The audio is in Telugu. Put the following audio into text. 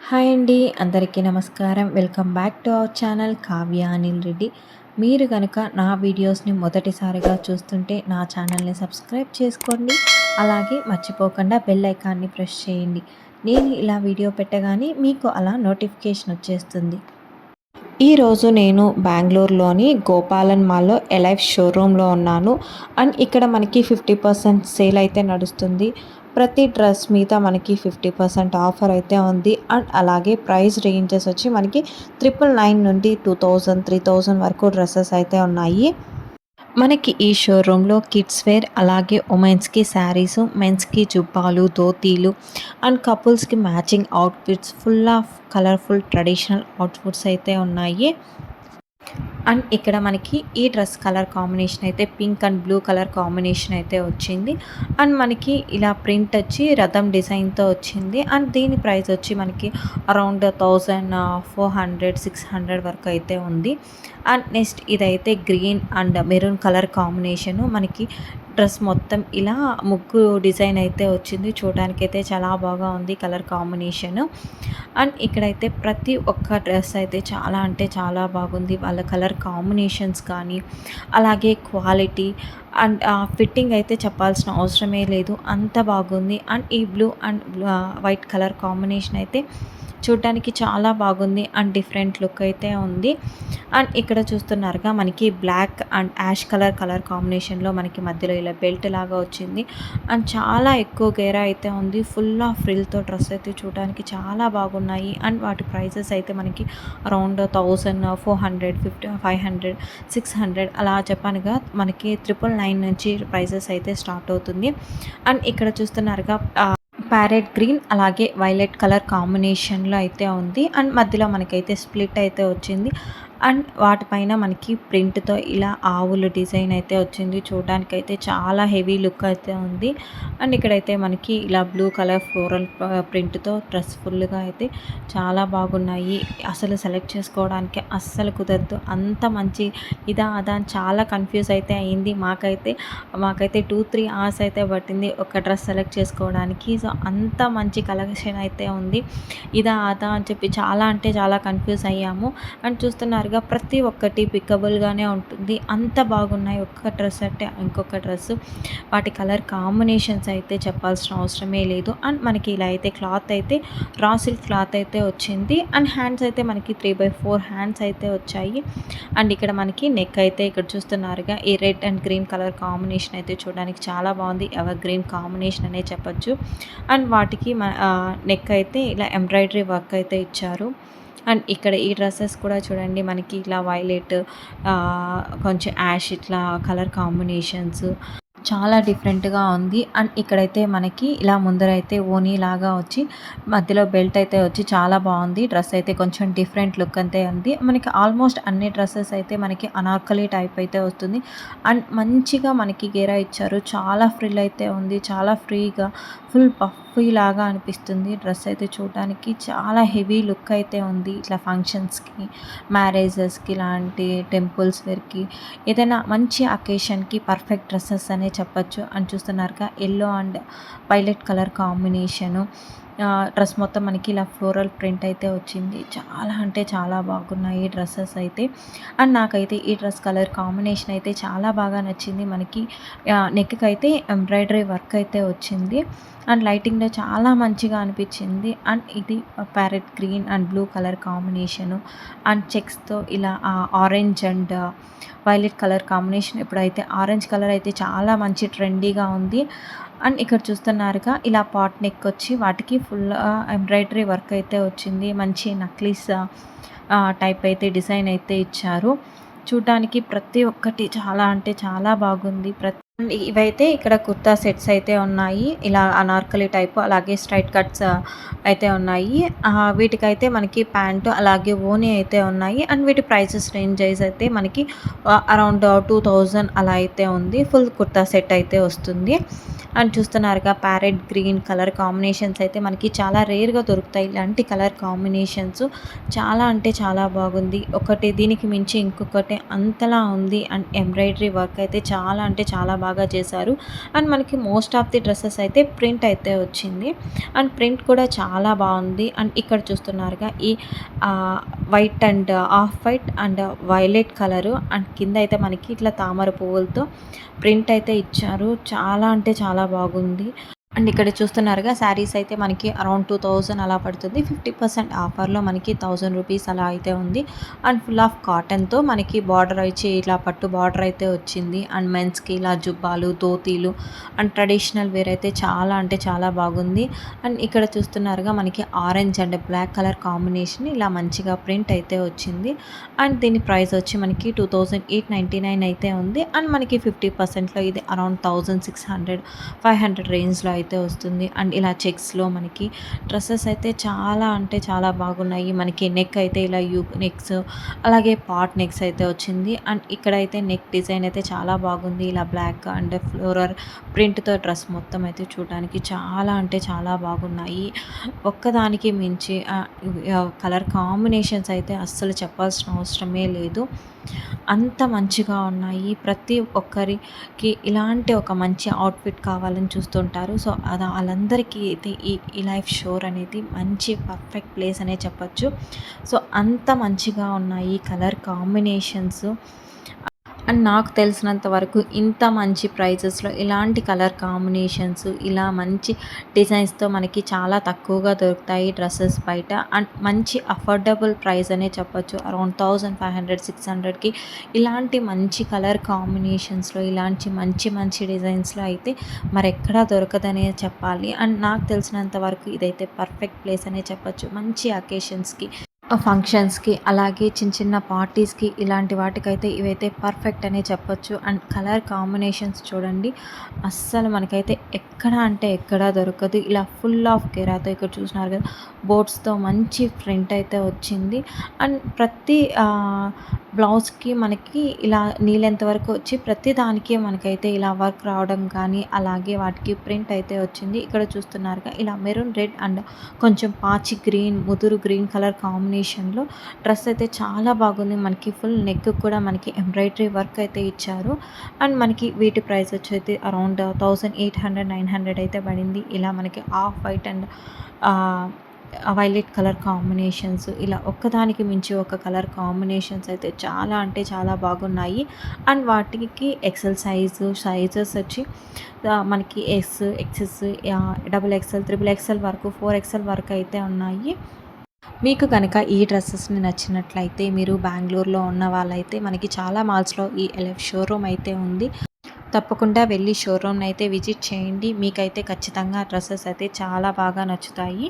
హాయ్ అండి. అందరికీ నమస్కారం. Welcome back to our channel Kavya Anil Reddy. మీరు గనుక నా వీడియోస్‌ని మొదటిసారిగా చూస్తుంటే నా ఛానల్‌ని సబ్స్క్రైబ్ చేసుకోండి. అలాగే మర్చిపోకుండా బెల్ ఐకాన్‌ని ప్రెస్ చేయండి. నేను ఇలా వీడియో పెట్టగానే మీకు అలా నోటిఫికేషన్ వచ్చేస్తుంది. ఈరోజు నేను బెంగుళూరులోని గోపాలన్ మాల్‌లో ఎలైవ్ షోరూంలో ఉన్నాను. అండ్ ఇక్కడ మనకి 50% సేల్ అయితే నడుస్తుంది. ప్రతి డ్రెస్ మీద మనకి 50% ఆఫర్ అయితే ఉంది. అండ్ అలాగే ప్రైస్ రేంజెస్ వచ్చి మనకి 999 నుండి 2000, 3000 వరకు డ్రెస్సెస్ అయితే ఉన్నాయి. మనకి ఈ షోరూంలో కిడ్స్ వేర్ అలాగే ఉమెన్స్‌కి శారీసు, మెన్స్‌కి జుబ్బాలు, ధోతీలు అండ్ కపుల్స్‌కి matching outfits full of colourful traditional outfits అయితే ఉన్నాయి. అండ్ ఇక్కడ మనకి ఈ డ్రెస్ కలర్ కాంబినేషన్ అయితే pink and blue colour combination అయితే వచ్చింది. అండ్ మనకి ఇలా ప్రింట్ వచ్చి రథం డిజైన్‌తో వచ్చింది. అండ్ దీని ప్రైస్ వచ్చి మనకి అరౌండ్ 1400, 600 వరకు అయితే ఉంది. అండ్ నెక్స్ట్ ఇదైతే green and maroon colour combination. మనకి డ్రెస్ మొత్తం ఇలా ముగ్గు డిజైన్ అయితే వచ్చింది. చూడడానికైతే చాలా బాగా ఉంది కలర్ కాంబినేషను. అండ్ ఇక్కడైతే ప్రతి ఒక్క డ్రెస్ అయితే చాలా అంటే చాలా బాగుంది. వాళ్ళ కలర్ కాంబినేషన్స్ కానీ అలాగే క్వాలిటీ అండ్ ఫిట్టింగ్ అయితే చెప్పాల్సిన అవసరమే లేదు, అంత బాగుంది. అండ్ ఈ blue and white colour combination అయితే చూడడానికి చాలా బాగుంది అండ్ డిఫరెంట్ లుక్ అయితే ఉంది. అండ్ ఇక్కడ చూస్తున్నారుగా మనకి బ్లాక్ అండ్ యాష్ కలర్ కాంబినేషన్లో మనకి మధ్యలో ఇలా బెల్ట్ లాగా వచ్చింది. అండ్ చాలా ఎక్కువ గేరా అయితే ఉంది. ఫుల్ ఆఫ్ ఫ్రిల్తో డ్రెస్ అయితే చూడడానికి చాలా బాగున్నాయి. అండ్ వాటి ప్రైజెస్ అయితే మనకి అరౌండ్ 1000, 400, 50, 500, 600 అలా చెప్పానుగా మనకి 999 నుంచి ప్రైజెస్ అయితే స్టార్ట్ అవుతుంది. అండ్ ఇక్కడ చూస్తున్నారుగా ప్యారెట్ గ్రీన్ అలాగే వైలెట్ కలర్ కాంబినేషన్లో అయితే ఉంది. అండ్ మధ్యలో మనకైతే స్ప్లిట్ అయితే వచ్చింది. అండ్ వాటిపైన మనకి ప్రింట్తో ఇలా ఆవుల డిజైన్ అయితే వచ్చింది. చూడడానికైతే చాలా హెవీ లుక్ అయితే ఉంది. అండ్ ఇక్కడైతే మనకి ఇలా బ్లూ కలర్ ఫ్లోరల్ ప్రింట్తో డ్రెస్ ఫుల్గా అయితే చాలా బాగున్నాయి. అసలు సెలెక్ట్ చేసుకోవడానికి అస్సలు కుదరదు, అంత మంచి ఇదా అదా అని చాలా కన్ఫ్యూజ్ అయితే అయింది. మాకైతే 2-3 అవర్స్ అయితే పట్టింది ఒక డ్రెస్ సెలెక్ట్ చేసుకోవడానికి. సో అంత మంచి కలెక్షన్ అయితే ఉంది. ఇదా అదా అని చెప్పి చాలా అంటే చాలా కన్ఫ్యూజ్ అయ్యాము. అండ్ చూస్తున్నారు ప్రతి ఒక్కటి పికబుల్గానే ఉంటుంది, అంత బాగున్నాయి. ఒక్క డ్రెస్ అంటే ఇంకొక డ్రెస్, వాటి కలర్ కాంబినేషన్స్ అయితే చెప్పాల్సిన అవసరమే లేదు. అండ్ మనకి ఇలా అయితే క్లాత్ అయితే రా సిల్క్ క్లాత్ అయితే వచ్చింది. అండ్ హ్యాండ్స్ అయితే మనకి 3/4 హ్యాండ్స్ అయితే వచ్చాయి. అండ్ ఇక్కడ మనకి నెక్ అయితే ఇక్కడ చూస్తున్నారుగా ఈ red and green colour combination అయితే చూడడానికి చాలా బాగుంది. ఎవర్ గ్రీన్ కాంబినేషన్ అనే చెప్పచ్చు. అండ్ వాటికి నెక్ అయితే ఇలా ఎంబ్రాయిడరీ వర్క్ అయితే ఇచ్చారు. అండ్ ఇక్కడ ఈ డ్రెస్సెస్ కూడా చూడండి మనకి ఇలా వైలెట్, కొంచెం యాష్ ఇట్లా కలర్ కాంబినేషన్స్ చాలా డిఫరెంట్గా ఉంది. అండ్ ఇక్కడైతే మనకి ఇలా ముందరైతే ఓనీ లాగా వచ్చి మధ్యలో బెల్ట్ అయితే వచ్చి చాలా బాగుంది. డ్రెస్ అయితే కొంచెం డిఫరెంట్ లుక్ అంతే ఉంది. మనకి ఆల్మోస్ట్ అన్ని డ్రెస్సెస్ అయితే మనకి అనార్కలి టైప్ అయితే వస్తుంది. అండ్ మంచిగా మనకి గేరా ఇచ్చారు. చాలా ఫ్రిల్ అయితే ఉంది, చాలా ఫ్రీగా ఫుల్ పఫీ లాగా అనిపిస్తుంది. డ్రెస్ అయితే చూడడానికి చాలా హెవీ లుక్ అయితే ఉంది. ఇట్లా ఫంక్షన్స్కి, మ్యారేజెస్కి, ఇలాంటి టెంపుల్స్ వేర్కి, ఏదైనా మంచి అకేషన్కి పర్ఫెక్ట్ డ్రెస్సెస్ అనే చెప్పచ్చు. అని చూస్తున్నారుగా yellow and violet colour combination. Dress మొత్తం మనకి ఇలా ఫ్లోరల్ ప్రింట్ అయితే వచ్చింది. చాలా అంటే చాలా బాగున్నాయి డ్రెస్సెస్ అయితే. అండ్ నాకైతే ఈ డ్రెస్ కలర్ కాంబినేషన్ అయితే చాలా బాగా నచ్చింది. మనకి నెక్కి అయితే ఎంబ్రాయిడరీ వర్క్ అయితే వచ్చింది. అండ్ లైటింగ్లో చాలా మంచిగా అనిపించింది. అండ్ ఇది parrot green and blue colour combination. And చెక్స్తో ఇలా orange and violet colour combination. ఇప్పుడైతే ఆరెంజ్ కలర్ అయితే చాలా మంచి ట్రెండీగా ఉంది. అండ్ ఇక్కడ చూస్తున్నారుగా ఇలా పాట్ నెక్ వచ్చి వాటికి ఫుల్ ఎంబ్రాయిడరీ వర్క్ అయితే వచ్చింది. మంచి నక్లీస్ టైప్ అయితే డిజైన్ అయితే ఇచ్చారు. చూడడానికి ప్రతి ఒక్కటి చాలా అంటే చాలా బాగుంది. ఇవైతే ఇక్కడ కుర్తా సెట్స్ అయితే ఉన్నాయి. ఇలా అనార్కలి టైప్ అలాగే స్ట్రైట్ కట్స్ అయితే ఉన్నాయి. వీటికైతే మనకి ప్యాంటు అలాగే ఓనీ అయితే ఉన్నాయి. అండ్ వీటి ప్రైసెస్ రేంజెస్ అయితే మనకి అరౌండ్ 2000 అలా అయితే ఉంది. ఫుల్ కుర్తా సెట్ అయితే వస్తుంది. అండ్ చూస్తున్నారుగా ప్యారెట్ గ్రీన్ కలర్ కాంబినేషన్స్ అయితే మనకి చాలా రేర్గా దొరుకుతాయి. ఇలాంటి కలర్ కాంబినేషన్స్ చాలా అంటే చాలా బాగుంది. ఒకటి దీనికి మించి ఇంకొకటి అంతలా ఉంది. అండ్ ఎంబ్రాయిడరీ వర్క్ అయితే చాలా అంటే చాలా బాగా బాగా చేశారు. అండ్ మనకి మోస్ట్ ఆఫ్ ది డ్రెస్సెస్ అయితే ప్రింట్ అయితే వచ్చింది. అండ్ ప్రింట్ కూడా చాలా బాగుంది. అండ్ ఇక్కడ చూస్తున్నారుగా ఈ white and off white and violet colour and కింద అయితే మనకి ఇట్లా తామర పువ్వులతో ప్రింట్ అయితే ఇచ్చారు. చాలా అంటే చాలా బాగుంది. అండ్ ఇక్కడ చూస్తున్నారుగా శారీస్ అయితే మనకి అరౌండ్ 2000 అలా పడుతుంది. 50% ఆఫర్లో మనకి 1000 రూపీస్ అలా అయితే ఉంది. అండ్ ఫుల్ ఆఫ్ కాటన్తో మనకి బార్డర్ వచ్చి ఇట్లా పట్టు బార్డర్ అయితే వచ్చింది. అండ్ మెన్స్కి ఇలా జుబ్బాలు, ధోతీలు అండ్ ట్రెడిషనల్ వేర్ అయితే చాలా అంటే చాలా బాగుంది. అండ్ ఇక్కడ చూస్తున్నారుగా మనకి orange and black colour combination ఇలా మంచిగా ప్రింట్ అయితే వచ్చింది. అండ్ దీని ప్రైస్ వచ్చి మనకి 2899 అయితే ఉంది. అండ్ మనకి 50%లో ఇది అరౌండ్ 1600, 500 రేంజ్లో అయితే వస్తుంది. అండ్ ఇలా చెక్స్లో మనకి డ్రెస్సెస్ అయితే చాలా అంటే చాలా బాగున్నాయి. మనకి నెక్ అయితే ఇలా యూ నెక్స్ అలాగే పాట్ నెక్స్ అయితే వచ్చింది. అండ్ ఇక్కడైతే నెక్ డిజైన్ అయితే చాలా బాగుంది. ఇలా బ్లాక్ అండ్ ఫ్లోరల్ ప్రింట్తో డ్రెస్ మొత్తం అయితే చూడడానికి చాలా అంటే చాలా బాగున్నాయి. ఒక్కదానికి మించి కలర్ కాంబినేషన్స్ అయితే అస్సలు చెప్పాల్సిన అవసరమే లేదు. అంత మంచిగా ఉన్నాయి. ప్రతి ఒక్కరికి ఇలాంటి ఒక మంచి అవుట్ఫిట్ కావాలని చూస్తుంటారు. సో వాళ్ళందరికీ అయితే ఈ లైఫ్ షోర్ అనేది మంచి పర్ఫెక్ట్ ప్లేస్ అనే చెప్పచ్చు. సో అంత మంచిగా ఉన్నాయి కలర్ కాంబినేషన్స్. అండ్ నాకు తెలిసినంత వరకు ఇంత మంచి ప్రైజెస్లో ఇలాంటి కలర్ కాంబినేషన్స్ ఇలా మంచి డిజైన్స్తో మనకి చాలా తక్కువగా దొరుకుతాయి డ్రెస్సెస్ బయట. అండ్ మంచి అఫోర్డబుల్ ప్రైస్ అనే చెప్పొచ్చు. అరౌండ్ 1500, 600కి ఇలాంటి మంచి కలర్ కాంబినేషన్స్లో ఇలాంటి మంచి మంచి డిజైన్స్లో అయితే మరెక్కడా దొరకదనే చెప్పాలి. అండ్ నాకు తెలిసినంత వరకు ఇదైతే పర్ఫెక్ట్ ప్లేస్ అనే చెప్పొచ్చు. మంచి అకేషన్స్కి, ఫంక్షన్స్కి అలాగే చిన్న చిన్న పార్టీస్కి ఇలాంటి వాటికైతే ఇవైతే పర్ఫెక్ట్ అనే చెప్పొచ్చు. అండ్ కలర్ కాంబినేషన్స్ చూడండి, అస్సలు మనకైతే ఎక్కడ అంటే ఎక్కడ దొరకదు. ఇలా ఫుల్ ఆఫ్ గెరాతో ఇక్కడ చూసినారు కదా, బోట్స్తో మంచి ప్రింట్ అయితే వచ్చింది. అండ్ ప్రతి బ్లౌజ్కి మనకి ఇలా నీళ్ళెంత వరకు వచ్చి ప్రతి దానికి మనకైతే ఇలా వర్క్ రావడం కానీ అలాగే వాటికి ప్రింట్ అయితే వచ్చింది. ఇక్కడ చూస్తున్నారుగా ఇలా మెరూన్ రెడ్ అండ్ కొంచెం పాచి గ్రీన్, ముదురు గ్రీన్ కలర్ కాంబినేషన్లో డ్రెస్ అయితే చాలా బాగుంది. మనకి ఫుల్ నెక్ కూడా మనకి ఎంబ్రాయిడరీ వర్క్ అయితే ఇచ్చారు. అండ్ మనకి వీటి ప్రైస్ వచ్చేది అరౌండ్ 1800, 900 అయితే పడింది. ఇలా మనకి off white and violet colour combinations ఇలా ఒక్కదానికి మించి ఒక కలర్ కాంబినేషన్స్ అయితే చాలా అంటే చాలా బాగున్నాయి. అండ్ వాటికి ఎక్సెల్ సైజెస్ వచ్చి మనకి XS, double XL, triple XL వరకు, 4XL వరకు అయితే ఉన్నాయి. మీకు కనుక ఈ డ్రెస్సెస్ని నచ్చినట్లయితే మీరు బెంగళూరులో ఉన్న వాళ్ళైతే మనకి చాలా మాల్స్లో ఈ LF షోరూమ్ అయితే ఉంది. తప్పకుండా వెళ్ళి షోరూమ్ని అయితే విజిట్ చేయండి. మీకైతే ఖచ్చితంగా డ్రెస్సెస్ అయితే చాలా బాగా నచ్చుతాయి.